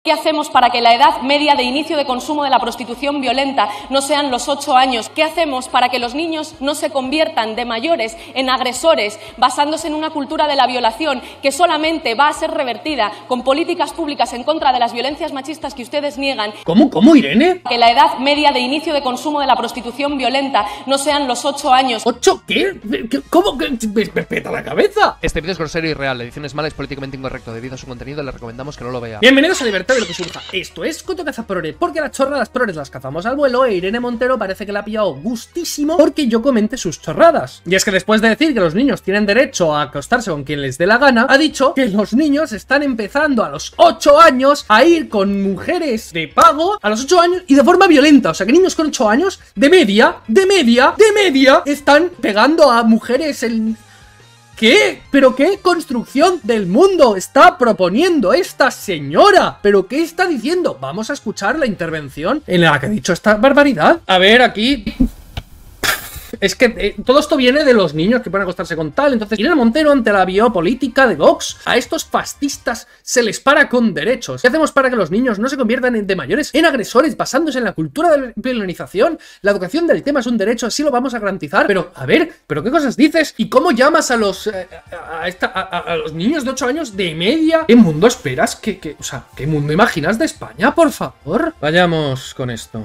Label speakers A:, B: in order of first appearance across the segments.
A: ¿Qué hacemos para que la edad media de inicio de consumo de la prostitución violenta no sean los 8 años? ¿Qué hacemos para que los niños no se conviertan de mayores en agresores basándose en una cultura de la violación que solamente va a ser revertida con políticas públicas en contra de las violencias machistas que ustedes niegan?
B: ¿Cómo, Irene?
A: Que la edad media de inicio de consumo de la prostitución violenta no sean los 8 años.
B: ¿8 qué? ¿Cómo? ¿Me peta la cabeza?
C: Este vídeo es grosero y real, la edición es mala y es políticamente incorrecto. Debido a su contenido le recomendamos que no lo vea.
B: Bienvenidos a Libertad de lo que surja. Esto es Coto Cazaprore, porque las chorradas prores las cazamos al vuelo e Irene Montero parece que le ha pillado gustísimo porque yo comente sus chorradas. Y es que después de decir que los niños tienen derecho a acostarse con quien les dé la gana, ha dicho que los niños están empezando a los 8 años a ir con mujeres de pago a los 8 años y de forma violenta. O sea que niños con 8 años, de media, están pegando a mujeres en... ¿Qué? ¿Pero qué construcción del mundo está proponiendo esta señora? ¿Pero qué está diciendo? Vamos a escuchar la intervención en la que ha dicho esta barbaridad. A ver, aquí... Es que todo esto viene de los niños que pueden acostarse con tal. Entonces, Irene Montero, ante la biopolítica de Vox, a estos fascistas se les para con derechos. ¿Qué hacemos para que los niños no se conviertan de mayores en agresores basándose en la cultura de la violenización? La educación del tema es un derecho, así lo vamos a garantizar. Pero, a ver, ¿pero qué cosas dices? ¿Y cómo llamas a los los niños de 8 años de media? ¿Qué mundo esperas? O sea, ¿qué mundo imaginas de España, por favor? Vayamos con esto.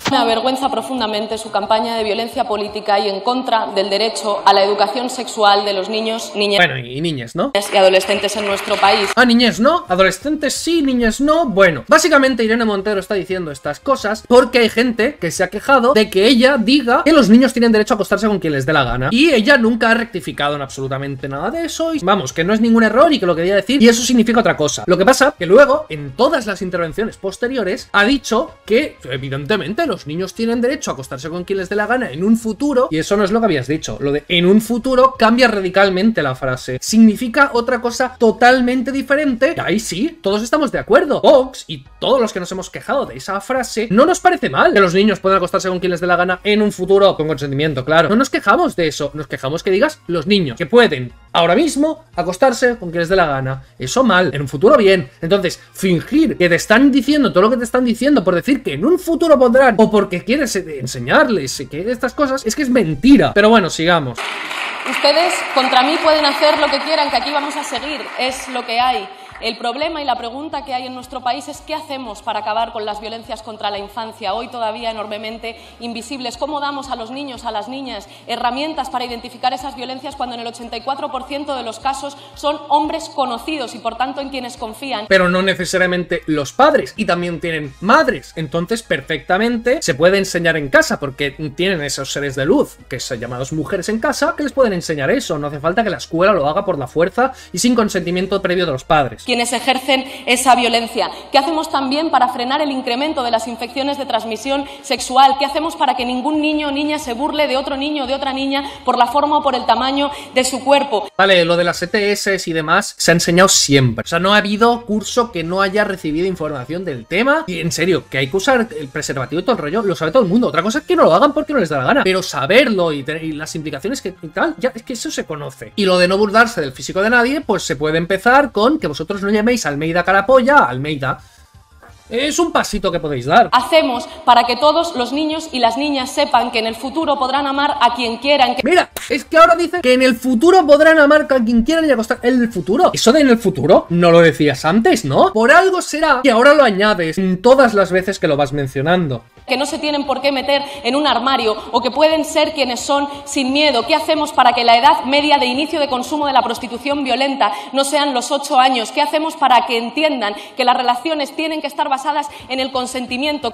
A: Me avergüenza profundamente su campaña de violencia política y en contra del derecho a la educación sexual de los niños, niñas
B: bueno, y niñas, ¿no?
A: y adolescentes en nuestro país.
B: Ah, niñas no, adolescentes sí, niñas no. Bueno, básicamente Irene Montero está diciendo estas cosas porque hay gente que se ha quejado de que ella diga que los niños tienen derecho a acostarse con quien les dé la gana. Y ella nunca ha rectificado en absolutamente nada de eso. Y vamos, que no es ningún error y que lo quería decir. Y eso significa otra cosa. Lo que pasa que luego, en todas las intervenciones posteriores, ha dicho que, evidentemente, los niños tienen derecho a acostarse con quien les dé la gana en un futuro, y eso no es lo que habías dicho. Lo de en un futuro cambia radicalmente la frase. Significa otra cosa totalmente diferente. Y ahí sí, todos estamos de acuerdo. Vox y todos los que nos hemos quejado de esa frase, no nos parece mal que los niños puedan acostarse con quien les dé la gana en un futuro, con consentimiento, claro. No nos quejamos de eso, nos quejamos que digas los niños, que pueden ahora mismo acostarse con quien les dé la gana. Eso mal, en un futuro bien. Entonces, fingir que te están diciendo todo lo que te están diciendo por decir que en un futuro podrán, o porque quieres enseñarles que estas cosas, es que es mentira. Pero bueno, sigamos.
A: Ustedes contra mí pueden hacer lo que quieran, que aquí vamos a seguir, es lo que hay. El problema y la pregunta que hay en nuestro país es ¿qué hacemos para acabar con las violencias contra la infancia, hoy todavía enormemente invisibles? ¿Cómo damos a los niños, a las niñas, herramientas para identificar esas violencias cuando en el 84% de los casos son hombres conocidos y por tanto en quienes confían?
B: Pero no necesariamente los padres, y también tienen madres. Entonces perfectamente se puede enseñar en casa porque tienen esos seres de luz, que son llamados mujeres en casa, que les pueden enseñar eso. No hace falta que la escuela lo haga por la fuerza y sin consentimiento previo de los padres.
A: Quienes ejercen esa violencia. ¿Qué hacemos también para frenar el incremento de las infecciones de transmisión sexual? ¿Qué hacemos para que ningún niño o niña se burle de otro niño o de otra niña por la forma o por el tamaño de su cuerpo?
B: Vale, lo de las ETS y demás se ha enseñado siempre. O sea, no ha habido curso que no haya recibido información del tema. Y en serio, que hay que usar el preservativo y todo el rollo, lo sabe todo el mundo. Otra cosa es que no lo hagan porque no les da la gana. Pero saberlo y las implicaciones que y tal, ya es que eso se conoce. Y lo de no burlarse del físico de nadie, pues se puede empezar con que vosotros no llaméis a Almeida Carapolla, Almeida. Es un pasito que podéis dar.
A: Hacemos para que todos los niños y las niñas sepan que en el futuro podrán amar a quien quieran.
B: Mira, es que ahora dice que en el futuro podrán amar a quien quieran y acostar. ¿En el futuro? Eso de en el futuro no lo decías antes, ¿no? Por algo será que ahora lo añades todas las veces que lo vas mencionando.
A: Que no se tienen por qué meter en un armario o que pueden ser quienes son sin miedo. ¿Qué hacemos para que la edad media de inicio de consumo de la prostitución violenta no sean los 8 años? ¿Qué hacemos para que entiendan que las relaciones tienen que estar basadas en el consentimiento?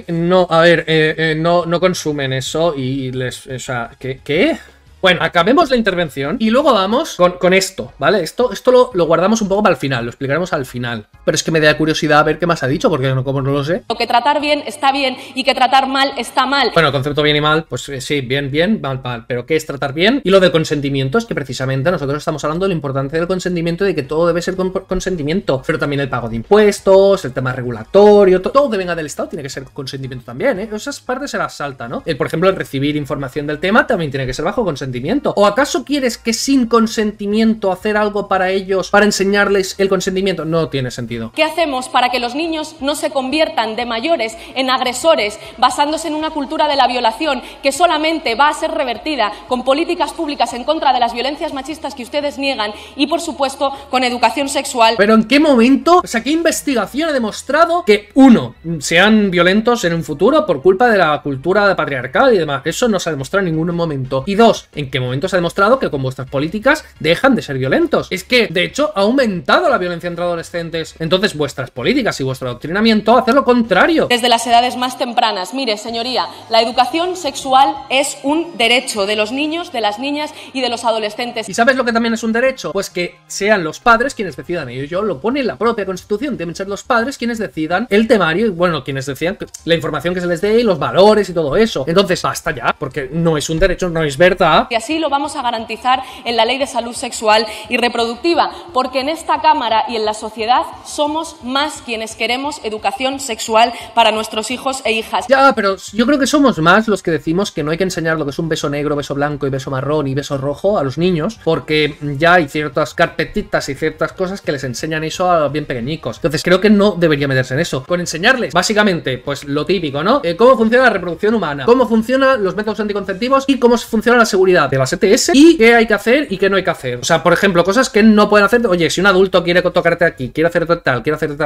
B: No, a ver, no consumen eso y les... O sea, ¿qué? Bueno, acabemos la intervención y luego vamos con esto, ¿vale? Esto lo guardamos un poco para el final, lo explicaremos al final. Pero es que me da curiosidad a ver qué más ha dicho, porque como no lo sé.
A: Que tratar bien está bien y que tratar mal está mal.
B: Bueno, el concepto bien y mal, pues sí, bien, mal. Pero ¿qué es tratar bien? Y lo del consentimiento es que precisamente nosotros estamos hablando de la importancia del consentimiento y de que todo debe ser con consentimiento. Pero también el pago de impuestos, el tema regulatorio, todo que venga del Estado tiene que ser consentimiento también, ¿eh? Esas partes se las salta, ¿no? Por ejemplo, el recibir información del tema también tiene que ser bajo consentimiento. consentimiento. ¿O acaso quieres que sin consentimiento hacer algo para ellos, para enseñarles el consentimiento? No tiene sentido.
A: ¿Qué hacemos para que los niños no se conviertan de mayores en agresores basándose en una cultura de la violación que solamente va a ser revertida con políticas públicas en contra de las violencias machistas que ustedes niegan y, por supuesto, con educación sexual?
B: ¿Pero en qué momento? O sea, ¿qué investigación ha demostrado que, uno, sean violentos en un futuro por culpa de la cultura patriarcal y demás? Eso no se ha demostrado en ningún momento. Y dos, ¿en qué momento se ha demostrado que con vuestras políticas dejan de ser violentos? Es que, de hecho, ha aumentado la violencia entre adolescentes. Entonces, vuestras políticas y vuestro adoctrinamiento hacen lo contrario.
A: Desde las edades más tempranas. Mire, señoría, la educación sexual es un derecho de los niños, de las niñas y de los adolescentes.
B: ¿Y sabes lo que también es un derecho? Pues que sean los padres quienes decidan. Y yo lo pone en la propia Constitución. Deben ser los padres quienes decidan el temario y, bueno, quienes decidan la información que se les dé y los valores y todo eso. Entonces, basta ya, porque no es un derecho, no es verdad.
A: Y así lo vamos a garantizar en la Ley de Salud Sexual y Reproductiva, porque en esta Cámara y en la sociedad somos más quienes queremos educación sexual para nuestros hijos e hijas.
B: Ya, pero yo creo que somos más los que decimos que no hay que enseñar lo que es un beso negro, beso blanco y beso marrón y beso rojo a los niños, porque ya hay ciertas carpetitas y ciertas cosas que les enseñan eso a bien pequeñicos. Entonces creo que no debería meterse en eso. Con enseñarles, básicamente, pues lo típico, ¿no? Cómo funciona la reproducción humana, cómo funcionan los métodos anticonceptivos y cómo funciona la seguridad de las ETS y qué hay que hacer y qué no hay que hacer. O sea, por ejemplo, cosas que no pueden hacer. Oye, si un adulto quiere tocarte aquí, quiere hacerte tal,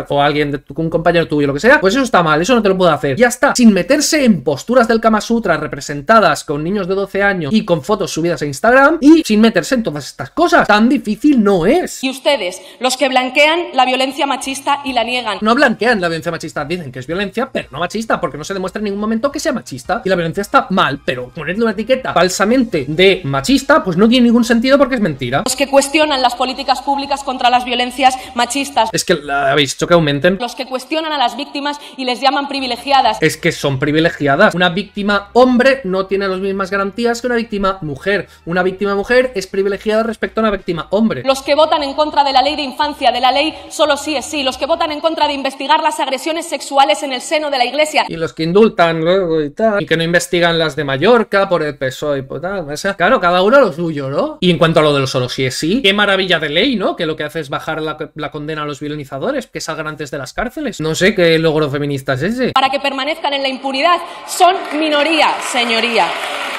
B: o alguien, un compañero tuyo, lo que sea, pues eso está mal, eso no te lo puede hacer. Ya está, sin meterse en posturas del Kama Sutra representadas con niños de 12 años y con fotos subidas a Instagram y sin meterse en todas estas cosas. Tan difícil no es.
A: Y ustedes, los que blanquean la violencia machista y la niegan.
B: No blanquean la violencia machista, dicen que es violencia, pero no machista, porque no se demuestra en ningún momento que sea machista. Y la violencia está mal, pero ponerle una etiqueta falsamente de machista, pues no tiene ningún sentido porque es mentira.
A: Los que cuestionan las políticas públicas contra las violencias machistas.
B: Es que habéis hecho que aumenten.
A: Los que cuestionan a las víctimas y les llaman privilegiadas.
B: Es que son privilegiadas. Una víctima hombre no tiene las mismas garantías que una víctima mujer. Una víctima mujer es privilegiada respecto a una víctima hombre.
A: Los que votan en contra de la ley de infancia, de la ley solo sí es sí. Los que votan en contra de investigar las agresiones sexuales en el seno de la iglesia.
B: Y los que indultan luego y tal. Y que no investigan las de Mallorca por el PSOE y por tal. O sea, claro, cada uno lo suyo, ¿no? Y en cuanto a lo de los solo sí es sí, qué maravilla de ley, ¿no? Que lo que hace es bajar la condena a los violentadores, que salgan antes de las cárceles. No sé qué logro feminista es ese.
A: Para que permanezcan en la impunidad. Son minoría, señoría.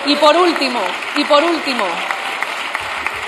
A: Y por último,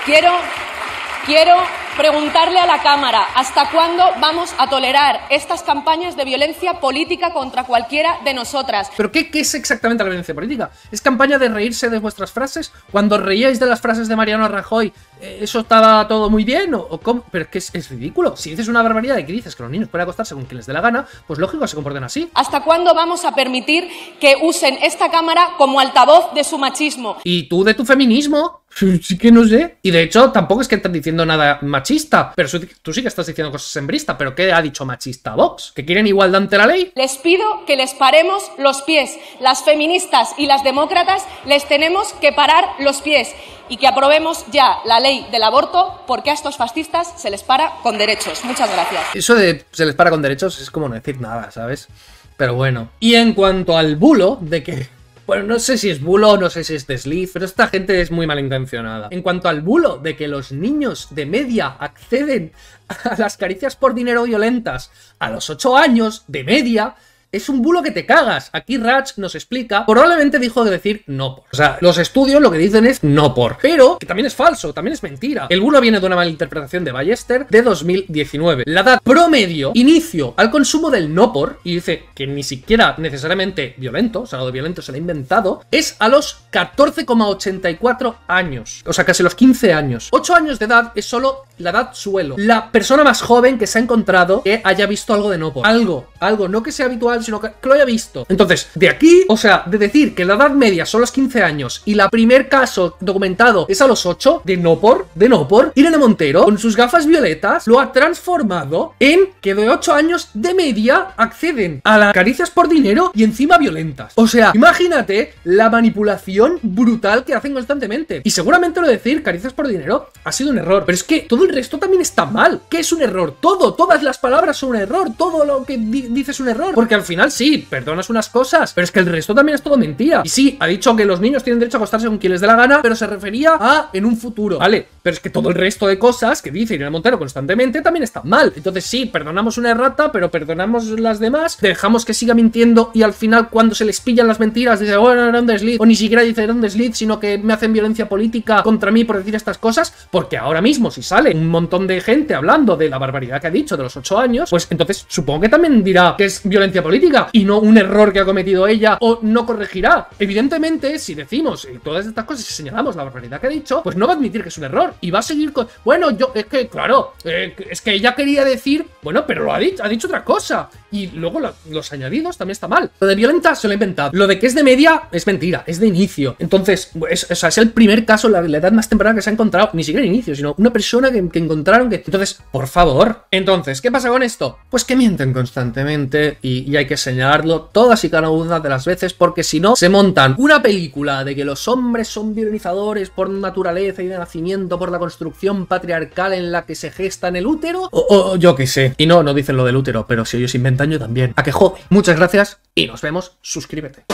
A: quiero preguntarle a la Cámara, ¿hasta cuándo vamos a tolerar estas campañas de violencia política contra cualquiera de nosotras?
B: ¿Pero qué es exactamente la violencia política? ¿Es campaña de reírse de vuestras frases? Cuando reíais de las frases de Mariano Rajoy, ¿eso estaba todo muy bien? ¿O cómo? Pero es que es ridículo. Si dices una barbaridad y que dices que los niños pueden acostarse con quien les dé la gana, pues lógico, se comporten así.
A: ¿Hasta cuándo vamos a permitir que usen esta Cámara como altavoz de su machismo?
B: ¿Y tú de tu feminismo? Sí que no sé. Y de hecho, tampoco es que estás diciendo nada machista. Pero tú sí que estás diciendo cosas sembristas. ¿Pero qué ha dicho machista Vox? ¿Que quieren igualdad ante la ley?
A: Les pido que les paremos los pies. Las feministas y las demócratas les tenemos que parar los pies. Y que aprobemos ya la ley del aborto, porque a estos fascistas se les para con derechos. Muchas gracias.
B: Eso de se les para con derechos es como no decir nada, ¿sabes? Pero bueno. Y en cuanto al bulo de que... Bueno, no sé si es bulo o no sé si es desliz, pero esta gente es muy malintencionada. En cuanto al bulo de que los niños de media acceden a las caricias por dinero violentas a los 8 años de media... Es un bulo que te cagas. Aquí Rach nos explica, probablemente dijo de decir no por. O sea, los estudios lo que dicen es no por. Pero, que también es falso, también es mentira. El bulo viene de una malinterpretación de Ballester de 2019. La edad promedio, inicio al consumo del no por, y dice que ni siquiera necesariamente violento, o sea, lo de violento se lo ha inventado, es a los 14,84 años. O sea, casi los 15 años. 8 años de edad es solo la edad suelo. La persona más joven que se ha encontrado que haya visto algo de no por. Algo, no que sea habitual, sino que lo haya visto. Entonces, de aquí, o sea, de decir que la edad media son los 15 años y la primer caso documentado es a los 8, de no por, Irene Montero, con sus gafas violetas, lo ha transformado en que de 8 años de media acceden a las caricias por dinero y encima violentas. O sea, imagínate la manipulación brutal que hacen constantemente. Y seguramente lo de decir caricias por dinero ha sido un error, pero es que todo el resto también está mal. ¿Qué es un error? Todas las palabras son un error, todo lo que dices es un error, porque al final sí, perdonas unas cosas, pero es que el resto también es todo mentira. Y sí, ha dicho que los niños tienen derecho a acostarse con quien les dé la gana, pero se refería a en un futuro, ¿vale? Pero es que todo el resto de cosas que dice Irene Montero constantemente también están mal. Entonces sí, perdonamos una errata, pero perdonamos las demás, dejamos que siga mintiendo y al final cuando se les pillan las mentiras dice, bueno, era un desliz, o ni siquiera dice era un desliz, sino que me hacen violencia política contra mí por decir estas cosas, porque ahora mismo si sale un montón de gente hablando de la barbaridad que ha dicho de los 8 años, pues entonces supongo que también dirá que es violencia política y no un error que ha cometido ella, o no corregirá. Evidentemente, si decimos todas estas cosas y señalamos la barbaridad que ha dicho, pues no va a admitir que es un error y va a seguir con, bueno, yo, es que, claro, es que ella quería decir, bueno, pero lo ha dicho otra cosa. Y luego los añadidos también está mal. Lo de violenta se lo ha inventado. Lo de que es de media es mentira, es de inicio. Entonces, es el primer caso, la edad más temprana que se ha encontrado, ni siquiera de inicio, sino una persona que encontraron que... Entonces, por favor. Entonces, ¿qué pasa con esto? Pues que mienten constantemente y hay que señalarlo todas y cada una de las veces, porque si no, se montan una película de que los hombres son violentadores por naturaleza y de nacimiento, por la construcción patriarcal en la que se gesta en el útero, o yo qué sé. Y no dicen lo del útero, pero si ellos inventan yo también. ¿A qué jode? Muchas gracias y nos vemos. Suscríbete.